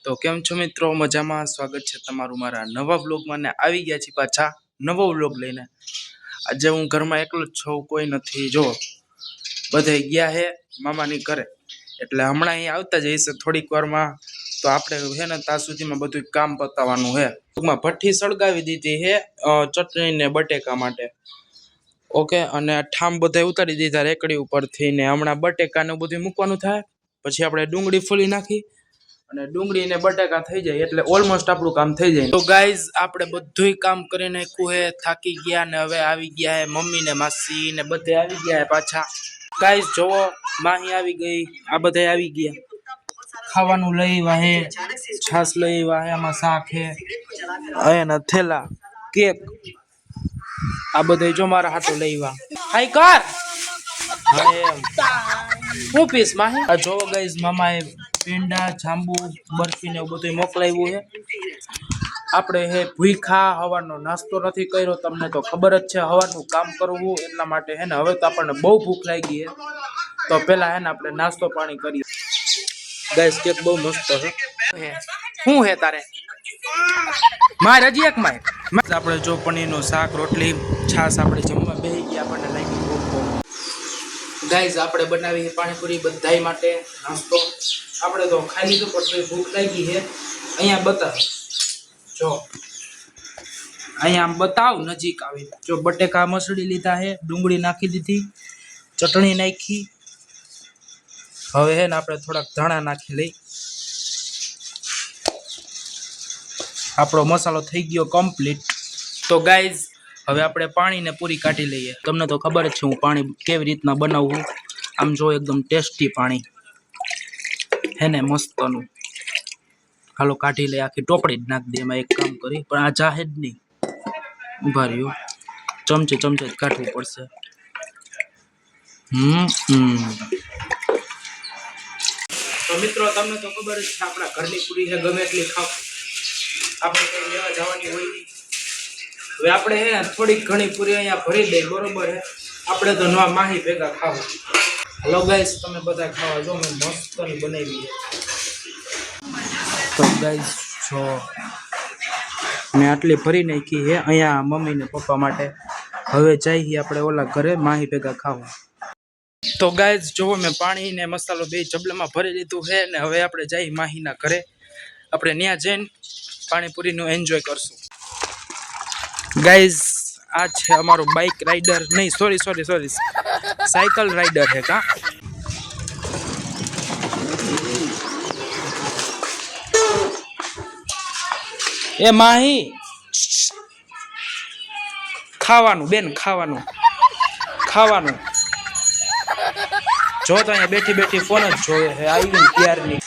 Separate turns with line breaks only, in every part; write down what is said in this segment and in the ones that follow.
તો કેમ છો મિત્રો? મજામાં? સ્વાગત છે તમારું મારા નવા વ્લોગમાં ને આવી ગયા છે પાછા નવો વ્લોગ લઈને। આજે હું ઘરમાં એકલો જ છું, કોઈ નથી। જો બધા ગયા હે મામાની ઘરે, એટલે હમણાં અહીં આવતા જ હશે થોડીક વારમાં। તો આપણે હે ને ત્યાં સુધીમાં બધું કામ પતાવવાનું હે। ટૂંકમાં ભઠ્ઠી સળગાવી દીધી હે ચટણી ને બટેકા માટે, ઓકે। અને ઠામ બધા ઉતારી દીધા રેકડી ઉપરથી ને હમણાં બટેકા ને બધું મૂકવાનું થાય। પછી આપણે ડુંગળી ફોલી નાખી અને ડુંગળી ને બટાકા થઈ જાય એટલે ઓલમોસ્ટ આપણું કામ થઈ જાય। તો ગાઈઝ આપણે બધુંય કામ કરી નાખ્યું હે, થાકી ગયા ને હવે આવી ગયા હે મમ્મી ને માસી ને બધે આવી ગયા હે પાછા। ગાઈઝ જોવો, માહી આવી ગઈ, આ બધા આવી ગયા। ખાવાનું લઈ વાહે, છાસ લઈ વાહે, આમાં શાક હે, એના થેલા, કેક, આ બધા જો મારા હાથો લઈ વા। હાય કર હું પીસ માહી। આ જોવો ગાઈઝ, મામાએ પેંડા, જાંબુ, બરફી ને બધું મોકલાવ્યું છે। આપણે હે ભૂખા, હવાનો નાસ્તો નથી કર્યો, તમને તો ખબર જ છે હવાનું કામ કરવું એટલા માટે હે ને। હવે તો આપણને બહુ ભૂખ લાગી છે, તો પેલા હે ને આપણે નાસ્તો પાણી કરીએ। ગાઈસ કેક બહુ મસ્ત છે। શું હે તારે માર હજી એક માર આપણે જો પનીરનું શાક, રોટલી, છાસ આપણે જમવા બેસી ગયા। આપણને લાગી ભૂખ બહુ। ગાઈઝ આપણે બનાવી પાણીપુરી બધાય માટે નાસ્તો। આપણે તો ખાઈ લીધું પણ ભૂખ લાગી છે। અહીંયા બતાવ, જો અહીંયા આમ બતાવ નજીક આવી, જો બટેકા મસળી લીધા છે, ડુંગળી નાખી દીધી, ચટણી નાખી। હવે હે ને આપણે થોડાક ધાણા નાખી લઈ। આપણો મસાલો થઈ ગયો કમ્પ્લીટ। તો ગાઈઝ હવે આપણે પાણી ને પૂરી કાઢી લઈએ। તમને તો ખબર જ છે હું પાણી કેવી રીતના બનાવું। આમ જો એકદમ ટેસ્ટી પાણી હે ને મસ્તનું। હાલો કાઢી લે, આખી ટોપડી જ નાખ દે એમાં એક કામ કરી, પણ આ જાહે જ નહીં, ઉભા રહ્યો, ચમચે જ કાઢવું પડશે। તો મિત્રો તમને તો ખબર જ છે આપણા ઘરની પૂરી છે, ગમે એટલી ખાવ, આપણે કઈ લેવા જવાની હોય નહીં। હવે આપણે હે ને થોડીક ઘણી પૂરી અહીંયા ભરી દઈ, બરોબર હે। આપણે તો નવા માહી ભેગા ખાવું। હેલો ગાઈસ, તમે બધા ખાવા જો, મેં મસ્તની બનાવી છે। તો ગાઈસ જો મેં આટલી ભરી નાખી છે અહીંયા મમ્મી ને પપ્પા માટે। હવે જઈએ આપણે ઓલા ઘરે માહી ભેગા ખાવા। તો ગાઈસ જોવો, મેં પાણી ને મસાલો બે જબલામાં ભરી લીધું છે ને હવે આપણે જઈ માહીના ઘરે। આપણે ત્યાં જઈને પાણીપુરીનું એન્જોય કરશું। ગાઈઝ આ છે અમારું બાઇક રાઇડર, નહીં સોરી સાયકલ રાઇડર છે કા। એ માહી ખાવાનું બેન, ખાવાનું જો તો અહીંયા બેઠી બેઠી ફોન જ જોવે છે આવીને ત્યારની।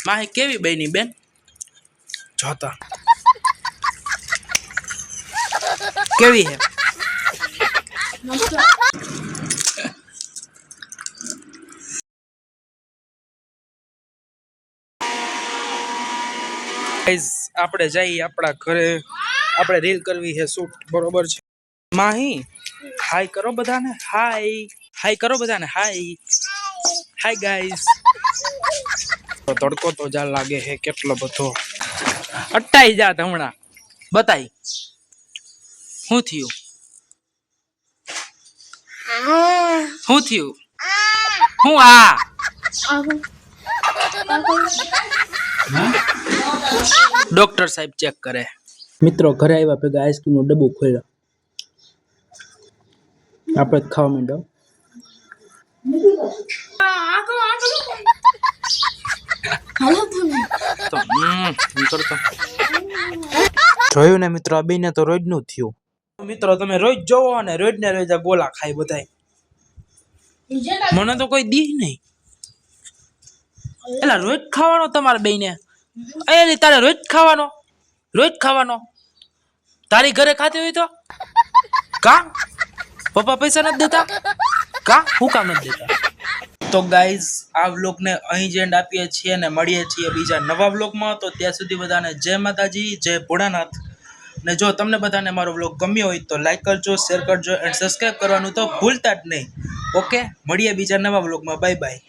માહી કેવી બની બેન, જોતા કેવી હે? આપણે જઈએ આપણા ઘરે, આપણે રીલ કરવી છે શૂટ, બરોબર છે। માહી હાય કરો બધાને, હાય કરો બધાને, હાય ગાઈસ। તો તડકો તો જા લાગે છે કેટલો બધો, અટાઈ જાત હમણાં બતાઈ શું થયું, હું આ ડોક્ટર સાહેબ ચેક કરે। મિત્રો ઘરે આવ્યા ભેગા આઈસ્ક્રીમ નું ડબ્બો ખોલ્યો, આપણે ખાવા માંડો। જોયું ને મિત્રો, આ બેને તો રોજ નું થયું। મિત્રો તમે રોજ જોવો ને રોજ ને રોજ આ ગોલા ખાય બધાય, મને તો કોઈ દી નહીં। એલા રોજ ખાવાનો તમારે બેને, અહીંયા તારે રોજ ખાવાનો, તારી ઘરે ખાતી હોય તો કા પપ્પા પૈસા નથી દેતા કા, હું કામ નથી દેતા? તો ગાઈઝ આ વ્લોગને અહીં જ એન્ડ આપીએ છીએ ને મળીએ છીએ બીજા નવા વ્લોગમાં। તો ત્યાં સુધી બધાને જય માતાજી, જય ભોળાનાથ। ને જો તમને બધાને મારો વ્લોગ ગમ્યો હોય તો લાઈક કરજો, શેર કરજો એન્ડ સબસ્ક્રાઈબ કરવાનું તો ભૂલતા જ નહીં। ઓકે મળીએ બીજા નવા વ્લોગમાં. Bye bye.